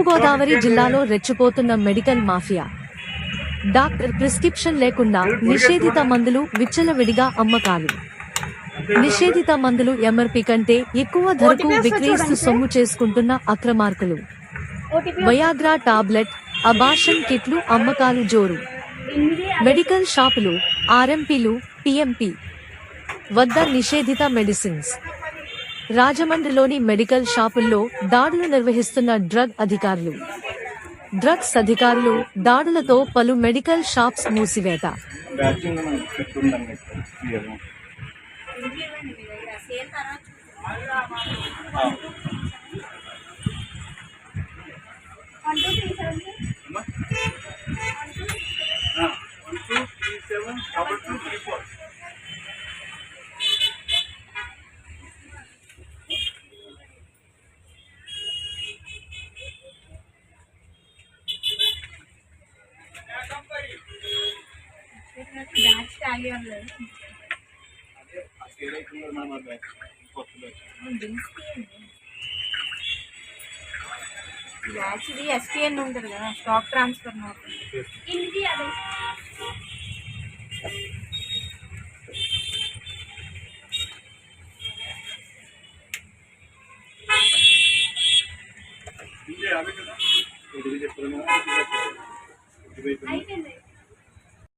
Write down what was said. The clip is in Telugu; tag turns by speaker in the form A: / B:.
A: తూర్పుగోదావరి జిల్లాలో రెచ్చిపోతున్న మెడికల్ మాఫియా. డాక్టర్ ప్రిస్క్రిప్షన్ లేకుండా నిషేధిత మందులు విచ్చలవిడిగా అమ్మకాలు. నిషేధిత మందులు ఎంఆర్పీ కంటే ఎక్కువ ధరకు విక్రయిస్తూ సొమ్ము చేసుకుంటున్న అక్రమార్కులు. వయాగ్రా టాబ్లెట్, అబార్షన్ కిట్లు అమ్మకాలు జోరు. మెడికల్ షాపులు, ఆర్ఎంపీలు, పిఎంపీ వద్ద నిషేధిత మెడిసిన్స్. రాజమండ్రిలోని మెడికల్ షాపుల్లో దాడులు నిర్వహిస్తున్న డ్రగ్ అధికారులు. డ్రగ్స్ అధికారులు దాడులతో పలు మెడికల్ షాప్స్ మూసివేత.
B: యాక్చువల్లీ ఎస్పీఎన్ ఉంటుంది కదా, స్టాక్ ట్రాన్స్ఫర్ నోట్.
C: అయిపోయింది.